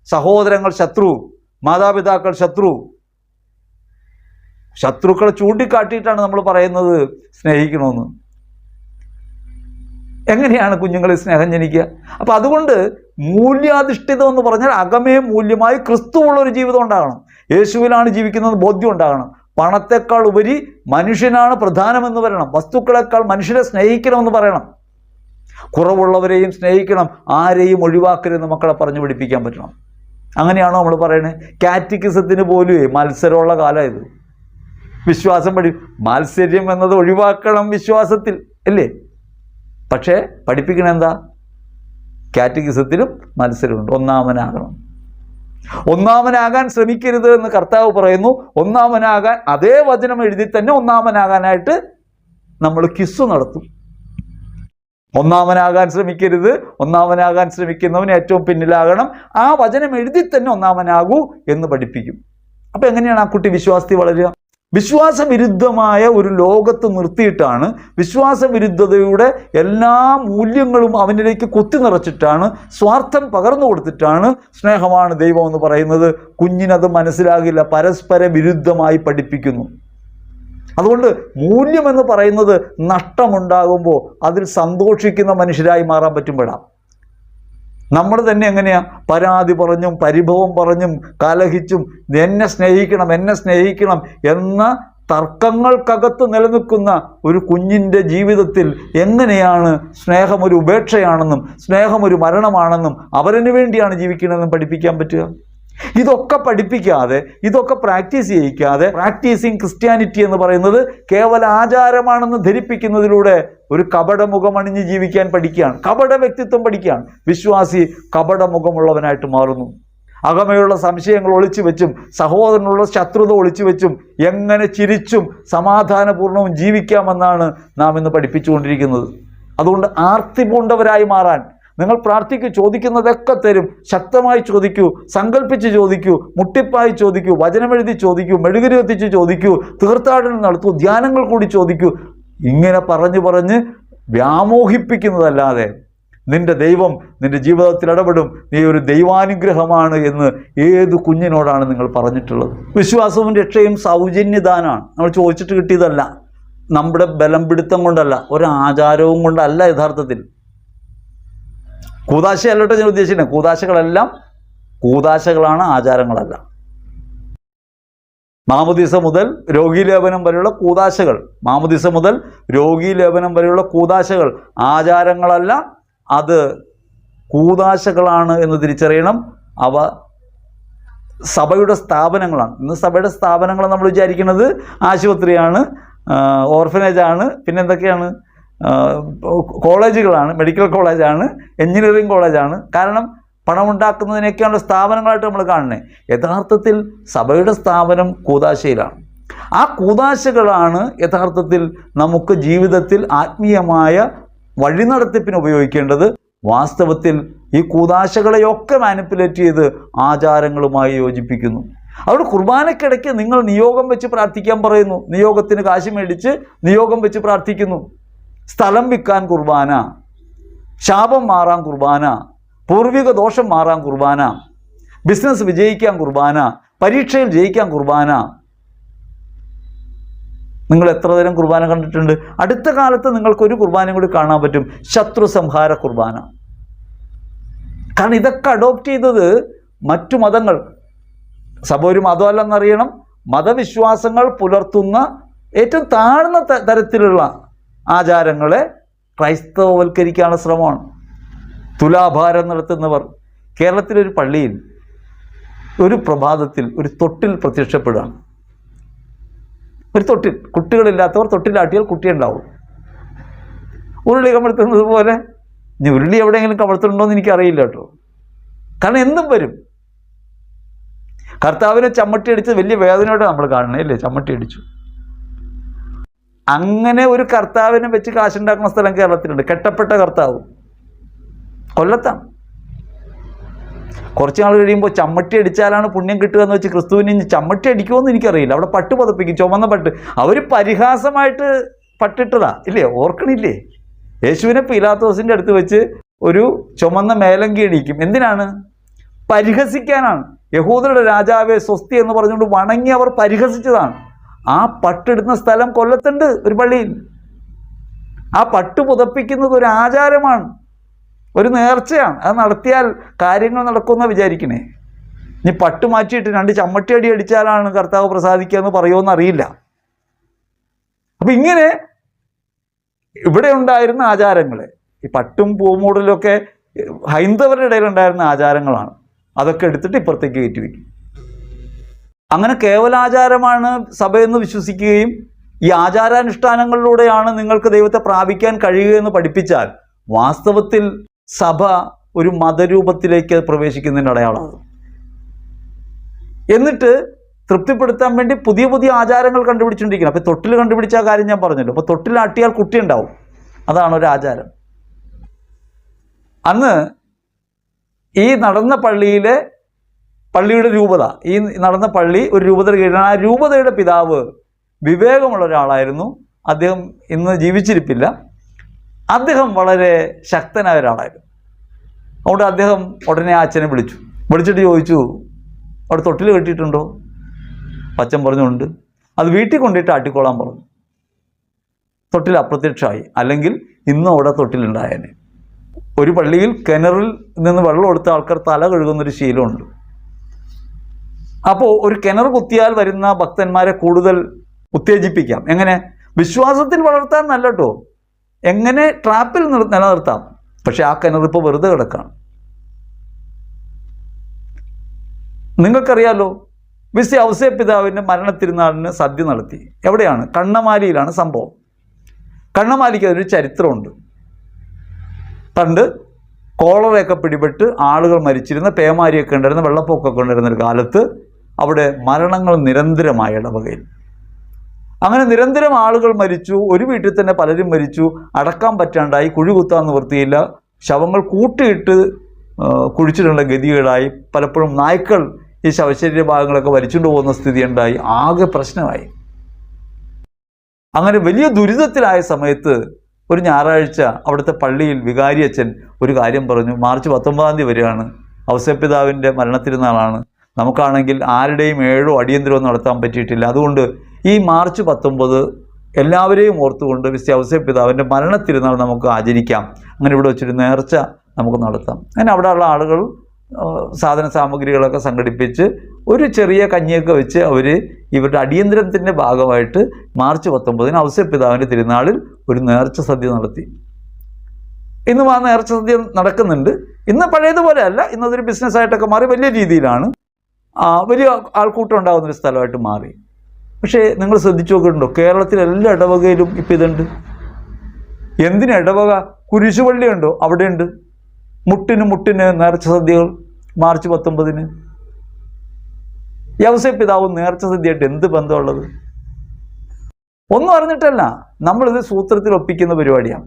സഹോദരങ്ങൾ ശത്രു, മാതാപിതാക്കൾ ശത്രു. ശത്രുക്കളെ ചൂണ്ടിക്കാട്ടിയിട്ടാണ് നമ്മൾ പറയുന്നത് സ്നേഹിക്കണമെന്ന്. എങ്ങനെയാണ് കുഞ്ഞുങ്ങളിൽ സ്നേഹം ജനിക്കുക? അപ്പം അതുകൊണ്ട് മൂല്യാധിഷ്ഠിതം എന്ന് പറഞ്ഞാൽ അകമേ മൂല്യമായി ക്രിസ്തുവുള്ളൊരു ജീവിതം ഉണ്ടാകണം. യേശുവിലാണ് ജീവിക്കുന്നത് ബോധ്യം ഉണ്ടാകണം. പണത്തെക്കാൾ ഉപരി മനുഷ്യനാണ് പ്രധാനമെന്ന് പറയണം. വസ്തുക്കളെക്കാൾ മനുഷ്യരെ സ്നേഹിക്കണമെന്ന് പറയണം. കുറവുള്ളവരെയും സ്നേഹിക്കണം, ആരെയും ഒഴിവാക്കരുതെന്ന് മക്കളെ പറഞ്ഞു പഠിപ്പിക്കാൻ പറ്റണം. അങ്ങനെയാണോ നമ്മൾ പറയണേ? കാറ്റക്കിസത്തിന് പോലും മത്സരമുള്ള കാലം ഇത്. വിശ്വാസം മാത്സര്യം എന്നത് ഒഴിവാക്കണം വിശ്വാസത്തിൽ, അല്ലേ? പക്ഷേ പഠിപ്പിക്കണ എന്താ? കാറ്റക്കിസത്തിലും മത്സരമുണ്ട്. ഒന്നാമനാകാൻ ശ്രമിക്കരുത് എന്ന് കർത്താവ് പറയുന്നു. ഒന്നാമനാകാൻ അതേ വചനം എഴുതി തന്നെ ഒന്നാമനാകാനായിട്ട് നമ്മൾ കിസ്സു നടത്തും. ഒന്നാമനാകാൻ ശ്രമിക്കരുത്, ഒന്നാമനാകാൻ ശ്രമിക്കുന്നവൻ ഏറ്റവും പിന്നിലാകണം, ആ വചനം എഴുതി തന്നെ ഒന്നാമനാകൂ എന്ന് പഠിപ്പിക്കും. അപ്പം എങ്ങനെയാണ് ആ കുട്ടി വിശ്വാസത്തിൽ വളരുക? വിശ്വാസവിരുദ്ധമായ ഒരു ലോകത്ത് നിർത്തിയിട്ടാണ്, വിശ്വാസവിരുദ്ധതയുടെ എല്ലാ മൂല്യങ്ങളും അവനിലേക്ക് കുത്തി നിറച്ചിട്ടാണ്, സ്വാർത്ഥം പകർന്നു കൊടുത്തിട്ടാണ് സ്നേഹമാണ് ദൈവം എന്ന് പറയുന്നത്. കുഞ്ഞിനത് മനസ്സിലാകില്ല, പരസ്പര വിരുദ്ധമായി പഠിപ്പിക്കുന്നു. അതുകൊണ്ട് മൂല്യമെന്ന് പറയുന്നത് നഷ്ടമുണ്ടാകുമ്പോൾ അതിൽ സന്തോഷിക്കുന്ന മനുഷ്യരായി മാറാൻ പറ്റുമ്പോഴാണ്. നമ്മൾ തന്നെ എങ്ങനെയാ പരാതി പറഞ്ഞും പരിഭവം പറഞ്ഞും കലഹിച്ചും എന്നെ സ്നേഹിക്കണം എന്ന തർക്കങ്ങൾക്കകത്ത് നിലനിൽക്കുന്ന ഒരു കുഞ്ഞിൻ്റെ ജീവിതത്തിൽ എങ്ങനെയാണ് സ്നേഹം ഒരു ഉപേക്ഷയാണെന്നും സ്നേഹം ഒരു മരണമാണെന്നും അവരന് വേണ്ടിയാണ് ജീവിക്കണമെന്നും പഠിപ്പിക്കാൻ പറ്റുക? ഇതൊക്കെ പഠിപ്പിക്കാതെ, ഇതൊക്കെ പ്രാക്ടീസ് ചെയ്യിക്കാതെ, പ്രാക്ടീസിങ് ക്രിസ്ത്യാനിറ്റി എന്ന് പറയുന്നത് കേവല ആചാരമാണെന്ന് ധരിപ്പിക്കുന്നതിലൂടെ ഒരു കപടമുഖമണിഞ്ഞ് ജീവിക്കാൻ പഠിക്കുകയാണ്, കപട വ്യക്തിത്വം പഠിക്കുകയാണ്. വിശ്വാസി കപടമുഖമുള്ളവനായിട്ട് മാറുന്നു. അകമയുള്ള സംശയങ്ങൾ ഒളിച്ചു വെച്ചും സഹോദരനുള്ള ശത്രുത ഒളിച്ചു വെച്ചും എങ്ങനെ ചിരിച്ചും സമാധാനപൂർണ്ണവും ജീവിക്കാമെന്നാണ് നാം ഇന്ന് പഠിപ്പിച്ചുകൊണ്ടിരിക്കുന്നത്. അതുകൊണ്ട് ആർത്തി പൂണ്ടവരായി മാറാൻ നിങ്ങൾ പ്രാർത്ഥിക്കൂ, ചോദിക്കുന്നതൊക്കെ തരും. ശക്തമായി ചോദിക്കൂ, സങ്കല്പിച്ച് ചോദിക്കൂ, മുട്ടിപ്പായി ചോദിക്കൂ, വചനമെഴുതി ചോദിക്കൂ, മെഴുകുതിരി കത്തിച്ച് ചോദിക്കൂ, തീർത്ഥാടനം നടത്തൂ, ധ്യാനങ്ങൾ കൂടി ചോദിക്കൂ. ഇങ്ങനെ പറഞ്ഞ് വ്യാമോഹിപ്പിക്കുന്നതല്ലാതെ നിന്റെ ദൈവം നിന്റെ ജീവിതത്തിൽ ഇടപെടും, നീ ഒരു ദൈവാനുഗ്രഹമാണ് എന്ന് ഏത് കുഞ്ഞിനോടാണ് നിങ്ങൾ പറഞ്ഞിട്ടുള്ളത്? വിശ്വാസവും രക്ഷയും സൗജന്യദാനമാണ്. നമ്മൾ ചോദിച്ചിട്ട് കിട്ടിയതല്ല, നമ്മുടെ ബലം പിടുത്തം കൊണ്ടല്ല, ഒരു ആചാരവും കൊണ്ടല്ല. യഥാർത്ഥത്തിൽ കൂദാശയല്ലോട്ടോ ഞാൻ ഉദ്ദേശിക്കുന്നത്. കൂദാശകളെല്ലാം കൂദാശകളാണ്, ആചാരങ്ങളല്ല. മാമോദീസ മുതൽ രോഗീലേപനം വരെയുള്ള കൂദാശകൾ, മാമോദീസ മുതൽ രോഗീലേപനം വരെയുള്ള കൂദാശകൾ ആചാരങ്ങളല്ല, അത് കൂദാശകളാണ് എന്ന് തിരിച്ചറിയണം. അവ സഭയുടെ സ്ഥാപനങ്ങളാണ്. ഇന്ന് സഭയുടെ സ്ഥാപനങ്ങൾ നമ്മൾ വിചാരിക്കുന്നത് ആശുപത്രിയാണ്, ഓർഫനേജാണ്, പിന്നെ എന്തൊക്കെയാണ്, കോളേജുകളാണ്, മെഡിക്കൽ കോളേജാണ്, എഞ്ചിനീയറിംഗ് കോളേജാണ്. കാരണം പണമുണ്ടാക്കുന്നതിനൊക്കെയുള്ള സ്ഥാപനങ്ങളായിട്ട് നമ്മൾ കാണുന്നത്. യഥാർത്ഥത്തിൽ സഭയുടെ സ്ഥാപനം കൂദാശയിലാണ്. ആ കൂദാശകളാണ് യഥാർത്ഥത്തിൽ നമുക്ക് ജീവിതത്തിൽ ആത്മീയമായ വഴിനടത്തിപ്പിന് ഉപയോഗിക്കേണ്ടത്. വാസ്തവത്തിൽ ഈ കൂദാശകളെയൊക്കെ മാനിപ്പുലേറ്റ് ചെയ്ത് ആചാരങ്ങളുമായി യോജിപ്പിക്കുന്നു. അവിടെ കുർബാനയ്ക്കിടയ്ക്ക് നിങ്ങൾ നിയോഗം വെച്ച് പ്രാർത്ഥിക്കാൻ പറയുന്നു. നിയോഗത്തിന് കാശ് മേടിച്ച് നിയോഗം വെച്ച് പ്രാർത്ഥിക്കുന്നു. സ്ഥലം വിൽക്കാൻ കുർബാന, ശാപം മാറാൻ കുർബാന, പൂർവിക ദോഷം മാറാൻ കുർബാന, ബിസിനസ് വിജയിക്കാൻ കുർബാന, പരീക്ഷയിൽ ജയിക്കാൻ കുർബാന. നിങ്ങൾ എത്ര തരം കുർബാന കണ്ടിട്ടുണ്ട്? അടുത്ത കാലത്ത് നിങ്ങൾക്കൊരു കുർബാനയും കൂടി കാണാൻ പറ്റും, ശത്രു സംഹാര കുർബാന. കാരണം ഇതൊക്കെ അഡോപ്റ്റ് ചെയ്തത് മറ്റു മതങ്ങൾ. സഭ ഒരു മതമല്ലെന്നറിയണം. മതവിശ്വാസങ്ങൾ പുലർത്തുന്ന ഏറ്റവും താഴ്ന്ന തരത്തിലുള്ള ആചാരങ്ങളെ ക്രൈസ്തവവൽക്കരിക്കാനുള്ള ശ്രമമാണ്. തുലാഭാരം നടത്തുന്നവർ കേരളത്തിലൊരു പള്ളിയിൽ ഒരു പ്രഭാതത്തിൽ ഒരു തൊട്ടിൽ പ്രത്യക്ഷപ്പെടുകയാണ്. ഒരു തൊട്ടിൽ, കുട്ടികളില്ലാത്തവർ തൊട്ടിലാട്ടിയാൽ കുട്ടിയുണ്ടാവും. ഉരുളി കമഴ്ത്തുന്നത് പോലെ. ഇനി ഉരുളി എവിടെയെങ്കിലും കമഴ്ത്തുന്നുണ്ടോ എന്ന് എനിക്കറിയില്ല കേട്ടോ. കാരണം എന്തും വരും. കർത്താവിനെ ചമ്മട്ടി അടിച്ച് വലിയ വേദനയോടെ നമ്മൾ കാണണേ അല്ലേ? ചമ്മട്ടി അടിച്ചു. അങ്ങനെ ഒരു കർത്താവിനെ വെച്ച് കാശുണ്ടാക്കുന്ന സ്ഥലം കേരളത്തിലുണ്ട്. കെട്ടപ്പെട്ട കർത്താവ് കൊല്ലത്താണ്. കുറച്ച് നാൾ കഴിയുമ്പോൾ ചമ്മട്ടി അടിച്ചാലാണ് പുണ്യം കിട്ടുക എന്ന് വെച്ച് ക്രിസ്തുവിന് ചമ്മട്ടി അടിക്കുമെന്ന് എനിക്കറിയില്ല. അവിടെ പട്ട് പതപ്പിക്കും, ചുമന്ന പട്ട്. അവർ പരിഹാസമായിട്ട് പട്ടിട്ടതാ ഇല്ലേ? ഓർക്കണില്ലേ? യേശുവിനെ പീലാത്തോസിൻ്റെ അടുത്ത് വെച്ച് ഒരു ചുമന്ന മേലങ്കി അടിക്കും. എന്തിനാണ്? പരിഹസിക്കാനാണ്. യഹൂദരുടെ രാജാവെ സ്വസ്തി എന്ന് പറഞ്ഞുകൊണ്ട് വണങ്ങി അവർ പരിഹസിച്ചതാണ്. ആ പട്ടിടുന്ന സ്ഥലം കൊല്ലത്തുണ്ട് ഒരു പള്ളിയിൽ. ആ പട്ട് പുതപ്പിക്കുന്നത് ഒരു ആചാരമാണ്, ഒരു നേർച്ചയാണ്. അത് നടത്തിയാൽ കാര്യങ്ങൾ നടക്കുമെന്ന് വിചാരിക്കണേ. ഇനി പട്ട് മാറ്റിയിട്ട് 2 ചമ്മട്ടി അടി അടിച്ചാലാണ് കർത്താവ് പ്രസാദിക്കുക എന്ന് പറയുമെന്ന് അറിയില്ല. അപ്പം ഇങ്ങനെ ഇവിടെ ഉണ്ടായിരുന്ന ആചാരങ്ങളെ, ഈ പട്ടും പൂമൂടലും ഒക്കെ ഹൈന്ദവരുടെ ഇടയിലുണ്ടായിരുന്ന ആചാരങ്ങളാണ്. അതൊക്കെ എടുത്തിട്ട് ഇപ്പുറത്തേക്ക് കയറ്റിവെക്കും. അങ്ങനെ കേവലാചാരമാണ് സഭയെന്ന് വിശ്വസിക്കുകയും ഈ ആചാരാനുഷ്ഠാനങ്ങളിലൂടെയാണ് നിങ്ങൾക്ക് ദൈവത്തെ പ്രാപിക്കാൻ കഴിയുകയെന്ന് പഠിപ്പിച്ചാൽ വാസ്തവത്തിൽ സഭ ഒരു മതരൂപത്തിലേക്ക് പ്രവേശിക്കുന്നതിൻ്റെ അടയാളമാണ്. എന്നിട്ട് തൃപ്തിപ്പെടുത്താൻ വേണ്ടി പുതിയ പുതിയ ആചാരങ്ങൾ കണ്ടുപിടിച്ചുകൊണ്ടിരിക്കണം. അപ്പോൾ തൊട്ടിൽ കണ്ടുപിടിച്ച കാര്യം ഞാൻ പറഞ്ഞല്ലോ. അപ്പോൾ തൊട്ടിലാട്ടിയാൽ കുട്ടി ഉണ്ടാവും, അതാണ് ഒരു ആചാരം. അന്ന് ഈ നടന്ന പള്ളിയുടെ രൂപത, ഈ നടന്ന പള്ളി ഒരു രൂപതയുടെ കീഴിലാണ്. ആ രൂപതയുടെ പിതാവ് വിവേകമുള്ള ഒരാളായിരുന്നു. അദ്ദേഹം ഇന്ന് ജീവിച്ചിരിപ്പില്ല. അദ്ദേഹം വളരെ ശക്തനായ ഒരാളായിരുന്നു. അതുകൊണ്ട് അദ്ദേഹം ഉടനെ ആ അച്ഛനെ വിളിച്ചിട്ട് ചോദിച്ചു, അവിടെ തൊട്ടിൽ കെട്ടിയിട്ടുണ്ടോ? അച്ഛൻ പറഞ്ഞുണ്ട്. അത് വീട്ടിൽ കൊണ്ടിട്ട് ആട്ടിക്കോളാൻ പറഞ്ഞു. തൊട്ടിൽ അപ്രത്യക്ഷമായി. അല്ലെങ്കിൽ ഇന്നും അവിടെ തൊട്ടിലുണ്ടായേനെ. ഒരു പള്ളിയിൽ കിണറിൽ നിന്ന് വെള്ളം എടുത്ത ആൾക്കാർ തല കഴുകുന്നൊരു ശീലമുണ്ട്. അപ്പോൾ ഒരു കിണർ കുത്തിയാൽ വരുന്ന ഭക്തന്മാരെ കൂടുതൽ ഉത്തേജിപ്പിക്കാം. എങ്ങനെ? വിശ്വാസത്തിൽ വളർത്താൻ നല്ല കേട്ടോ. എങ്ങനെ ട്രാപ്പിൽ നിലനിർത്താം. പക്ഷെ ആ കിണർ ഇപ്പോൾ വെറുതെ കിടക്കാണ്. നിങ്ങൾക്കറിയാലോ, വിശുദ്ധ ഔസേപ്പ് പിതാവിൻ്റെ മരണത്തിരുന്നാളിന് സദ്യ നടത്തി. എവിടെയാണ്? കണ്ണമാലിയിലാണ് സംഭവം. കണ്ണമാലിക്ക് അതൊരു ചരിത്രമുണ്ട്. പണ്ട് കോളറയൊക്കെ പിടിപെട്ട് ആളുകൾ മരിച്ചിരുന്ന, പേമാരിയൊക്കെ ഉണ്ടായിരുന്ന, വെള്ളപ്പൊക്കമൊക്കെ ഉണ്ടായിരുന്ന ഒരു കാലത്ത് അവിടെ മരണങ്ങൾ നിരന്തരമായ ഇടവകയിൽ. അങ്ങനെ നിരന്തരം ആളുകൾ മരിച്ചു. ഒരു വീട്ടിൽ തന്നെ പലരും മരിച്ചു. അടക്കാൻ പറ്റാണ്ടായി. കുഴി കുത്താൻ നിവൃത്തിയില്ല. ശവങ്ങൾ കൂട്ടിയിട്ട് കുഴിച്ചിട്ടുള്ള ഗതികേടായി. പലപ്പോഴും നായ്ക്കൾ ഈ ശവശരീര ഭാഗങ്ങളൊക്കെ വലിച്ചുകൊണ്ട് പോകുന്ന സ്ഥിതി ഉണ്ടായി. ആകെ പ്രശ്നമായി. അങ്ങനെ വലിയ ദുരിതത്തിലായ സമയത്ത് ഒരു ഞായറാഴ്ച അവിടുത്തെ പള്ളിയിൽ വികാരി അച്ഛൻ ഒരു കാര്യം പറഞ്ഞു. മാർച്ച് 19 വരെയാണ് ഔസേപ്പിതാവിൻ്റെ മരണത്തിരുന്നാളാണ്. നമുക്കാണെങ്കിൽ ആരുടെയും ഏഴോ അടിയന്തരമോ നടത്താൻ പറ്റിയിട്ടില്ല. അതുകൊണ്ട് ഈ മാർച്ച് 19 എല്ലാവരെയും ഓർത്തുകൊണ്ട് വിശുദ്ധ ഔസേപ്പിതാവിൻ്റെ മരണത്തിരുന്നാൾ നമുക്ക് ആചരിക്കാം. അങ്ങനെ ഇവിടെ വെച്ചൊരു നേർച്ച നമുക്ക് നടത്താം. അങ്ങനെ അവിടെയുള്ള ആളുകൾ സാധന സാമഗ്രികളൊക്കെ സംഘടിപ്പിച്ച് ഒരു ചെറിയ കഞ്ഞിയൊക്കെ വെച്ച് അവർ ഇവരുടെ അടിയന്തരത്തിൻ്റെ ഭാഗമായിട്ട് മാർച്ച് 19 ഔസേപ്പിതാവിൻ്റെ തിരുനാളിൽ ഒരു നേർച്ച സദ്യ നടത്തി. ഇന്നും ആ നേർച്ച സദ്യ നടക്കുന്നുണ്ട്. ഇന്ന് പഴയതുപോലെ അല്ല, ഇന്നതൊരു ബിസിനസ്സായിട്ടൊക്കെ മാറി വലിയ രീതിയിലാണ്, വലിയ ആൾക്കൂട്ടം ഉണ്ടാകുന്നൊരു സ്ഥലമായിട്ട് മാറി. പക്ഷേ നിങ്ങൾ ശ്രദ്ധിച്ചു നോക്കിയിട്ടുണ്ടോ, കേരളത്തിലെ എല്ലാ ഇടവകയിലും ഇപ്പം ഇതുണ്ട്. എന്തിന് ഇടവക? കുരിശുപള്ളി ഉണ്ടോ? അവിടെയുണ്ട്. മുട്ടിന് നേർച്ച സദ്യകൾ മാർച്ച് 19. ഔസേപ്പിതാവും നേർച്ച സദ്യയായിട്ട് എന്ത് ബന്ധമുള്ളത്? ഒന്നും അറിഞ്ഞിട്ടല്ല, നമ്മളിത് സൂത്രത്തിൽ ഒപ്പിക്കുന്ന പരിപാടിയാണ്.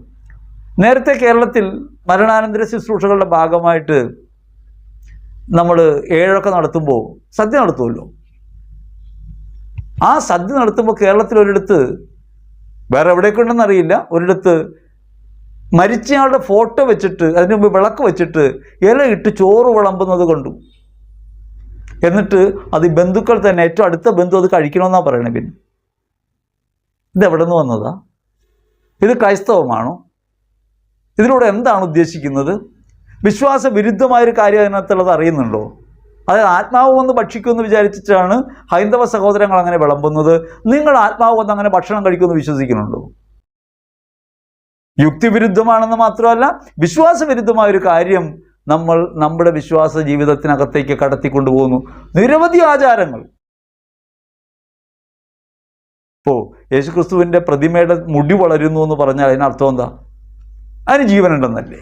നേരത്തെ കേരളത്തിൽ മരണാനന്തര ശുശ്രൂഷകളുടെ ഭാഗമായിട്ട് നമ്മൾ ഏഴൊക്കെ നടത്തുമ്പോൾ സദ്യ നടത്തുമല്ലോ. ആ സദ്യ നടത്തുമ്പോൾ കേരളത്തിൽ ഒരിടത്ത്, വേറെ എവിടെയൊക്കെ ഉണ്ടെന്ന് അറിയില്ല, ഒരിടത്ത് മരിച്ചയാളുടെ ഫോട്ടോ വെച്ചിട്ട് അതിന് മുമ്പ് വിളക്ക് വെച്ചിട്ട് ഇലയിട്ട് ചോറ് വിളമ്പുന്നത് കണ്ടു. എന്നിട്ട് അത് ബന്ധുക്കൾ തന്നെ, ഏറ്റവും അടുത്ത ബന്ധു അത് കഴിക്കണമെന്നാണ് പറയണേ. പിന്നെ ഇതെവിടെ നിന്ന് വന്നതാ? ഇത് ക്രൈസ്തവമാണോ? ഇതിലൂടെ എന്താണ് ഉദ്ദേശിക്കുന്നത്? വിശ്വാസ വിരുദ്ധമായൊരു കാര്യം അതിനകത്തുള്ളത് അറിയുന്നുണ്ടോ? അതായത് ആത്മാവ് വന്ന് ഭക്ഷിക്കുമെന്ന് വിചാരിച്ചിട്ടാണ് ഹൈന്ദവ സഹോദരങ്ങൾ അങ്ങനെ വിളമ്പുന്നത്. നിങ്ങൾ ആത്മാവ് വന്ന് അങ്ങനെ ഭക്ഷണം കഴിക്കുമെന്ന് വിശ്വസിക്കുന്നുണ്ടോ? യുക്തിവിരുദ്ധമാണെന്ന് മാത്രമല്ല, വിശ്വാസവിരുദ്ധമായൊരു കാര്യം നമ്മൾ നമ്മുടെ വിശ്വാസ ജീവിതത്തിനകത്തേക്ക് കടത്തിക്കൊണ്ടുപോകുന്നു. നിരവധി ആചാരങ്ങൾ. ഇപ്പോൾ യേശുക്രിസ്തുവിൻ്റെ പ്രതിമയുടെ മുടി വളരുന്നു എന്ന് പറഞ്ഞാൽ അതിനർത്ഥം എന്താ? അതിന് ജീവനുണ്ടെന്നല്ലേ?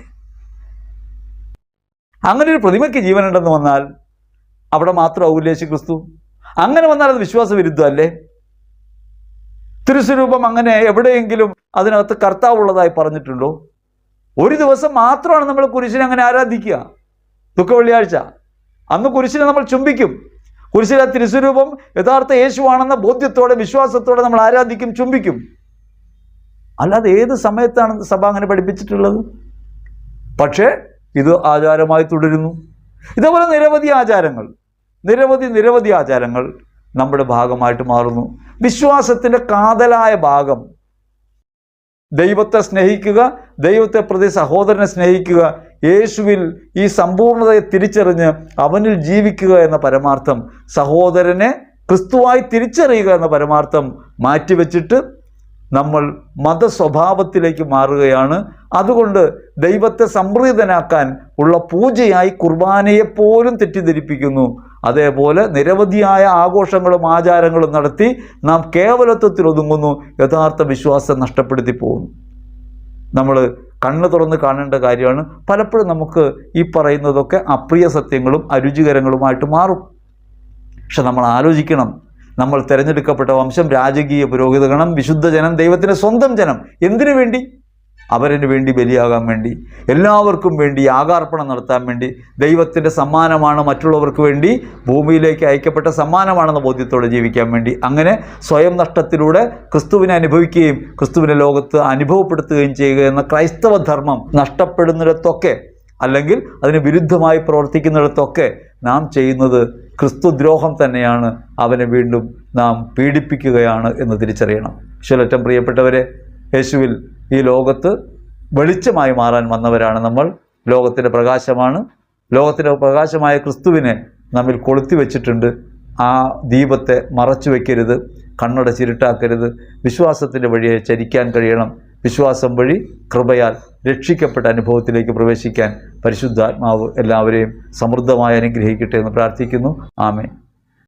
അങ്ങനെ ഒരു പ്രതിമയ്ക്ക് ജീവനുണ്ടെന്ന് വന്നാൽ അവിടെ മാത്രമാവില്ല യേശുക്രിസ്തു? അങ്ങനെ വന്നാൽ അത് വിശ്വാസവിരുദ്ധമല്ലേ? തിരുസ്വരൂപം അങ്ങനെ എവിടെയെങ്കിലും അതിനകത്ത് കർത്താവുള്ളതായി പറഞ്ഞിട്ടുണ്ടോ? ഒരു ദിവസം മാത്രമാണ് നമ്മൾ കുരിശിനെ അങ്ങനെ ആരാധിക്കുക, ദുഃഖവെള്ളിയാഴ്ച. അന്ന് കുരിശിനെ നമ്മൾ ചുംബിക്കും. കുരിശിലെ തിരുസ്വരൂപം യഥാർത്ഥ യേശുവാണെന്ന ബോധ്യത്തോടെ വിശ്വാസത്തോടെ നമ്മൾ ആരാധിക്കും, ചുംബിക്കും. അല്ലാതെ ഏത് സമയത്താണ് സഭ അങ്ങനെ പഠിപ്പിച്ചിട്ടുള്ളത്? പക്ഷേ ഇത് ആചാരമായി തുടരുന്നു. ഇതേപോലെ നിരവധി ആചാരങ്ങൾ, നിരവധി ആചാരങ്ങൾ നമ്മുടെ ഭാഗമായിട്ട് മാറുന്നു. വിശ്വാസത്തിൻ്റെ കാതലായ ഭാഗം ദൈവത്തെ സ്നേഹിക്കുക, ദൈവത്തെ പ്രതി സഹോദരനെ സ്നേഹിക്കുക, യേശുവിൽ ഈ സമ്പൂർണ്ണതയെ തിരിച്ചറിഞ്ഞ് അവനിൽ ജീവിക്കുക എന്ന പരമാർത്ഥം, സഹോദരനെ ക്രിസ്തുവായി തിരിച്ചറിയുക എന്ന പരമാർത്ഥം മാറ്റിവെച്ചിട്ട് നമ്മൾ മതസ്വഭാവത്തിലേക്ക് മാറുകയാണ്. അതുകൊണ്ട് ദൈവത്തെ സംപ്രീതനാക്കാൻ ഉള്ള പൂജയായി കുർബാനയെപ്പോലും തെറ്റിദ്ധരിപ്പിക്കുന്നു. അതേപോലെ നിരവധിയായ ആഘോഷങ്ങളും ആചാരങ്ങളും നടത്തി നാം കേവലത്വത്തിൽ ഒതുങ്ങുന്നു, യഥാർത്ഥ വിശ്വാസം നഷ്ടപ്പെടുത്തി പോകുന്നു. നമ്മൾ കണ്ണ് തുറന്ന് കാണേണ്ട കാര്യമാണ്. പലപ്പോഴും നമുക്ക് ഈ പറയുന്നതൊക്കെ അപ്രിയ സത്യങ്ങളും അരുചികരങ്ങളുമായിട്ട് മാറും. പക്ഷെ നമ്മൾ ആലോചിക്കണം, നമ്മൾ തിരഞ്ഞെടുക്കപ്പെട്ട വംശം രാജകീയ പുരോഹിതഗണം, വിശുദ്ധ ജനം, ദൈവത്തിൻ്റെ സ്വന്തം ജനം. എന്തിനു വേണ്ടി? അവരിന് വേണ്ടി ബലിയാകാൻ വേണ്ടി, എല്ലാവർക്കും വേണ്ടി യാഗാർപ്പണം നടത്താൻ വേണ്ടി. ദൈവത്തിൻ്റെ സമ്മാനമാണ് മറ്റുള്ളവർക്ക് വേണ്ടി ഭൂമിയിലേക്ക് അയക്കപ്പെട്ട സമ്മാനമാണെന്ന ബോധ്യത്തോടെ ജീവിക്കാൻ വേണ്ടി. അങ്ങനെ സ്വയം നഷ്ടത്തിലൂടെ ക്രിസ്തുവിനെ അനുഭവിക്കുകയും ക്രിസ്തുവിനെ ലോകത്ത് അനുഭവപ്പെടുത്തുകയും ചെയ്യുക എന്ന ക്രൈസ്തവ ധർമ്മം നഷ്ടപ്പെടുന്നിടത്തൊക്കെ, അല്ലെങ്കിൽ അതിന് വിരുദ്ധമായി പ്രവർത്തിക്കുന്നിടത്തൊക്കെ നാം ചെയ്യുന്നത് ക്രിസ്തുദ്രോഹം തന്നെയാണ്. അവനെ വീണ്ടും നാം പീഡിപ്പിക്കുകയാണ് എന്ന് തിരിച്ചറിയണം. ഈശോയിലേറ്റവും പ്രിയപ്പെട്ടവരെ, യേശുവിൽ ഈ ലോകത്ത് വെളിച്ചമായി മാറാൻ വന്നവരാണ് നമ്മൾ. ലോകത്തിൻ്റെ പ്രകാശമാണ്. ലോകത്തിൻ്റെ പ്രകാശമായ ക്രിസ്തുവിനെ നമ്മിൽ കൊളുത്തി വെച്ചിട്ടുണ്ട്. ആ ദീപത്തെ മറച്ചു വയ്ക്കരുത്, കണ്ണടച്ചിരുട്ടാക്കരുത്. വിശ്വാസത്തിൻ്റെ വഴിയെ ചരിക്കാൻ കഴിയണം. വിശ്വാസം വഴി കൃപയാൽ രക്ഷിക്കപ്പെട്ട അനുഭവത്തിലേക്ക് പ്രവേശിക്കാൻ പരിശുദ്ധാത്മാവ് എല്ലാവരെയും സമൃദ്ധമായി അനുഗ്രഹിക്കട്ടെ എന്ന് പ്രാർത്ഥിക്കുന്നു. ആമേൻ.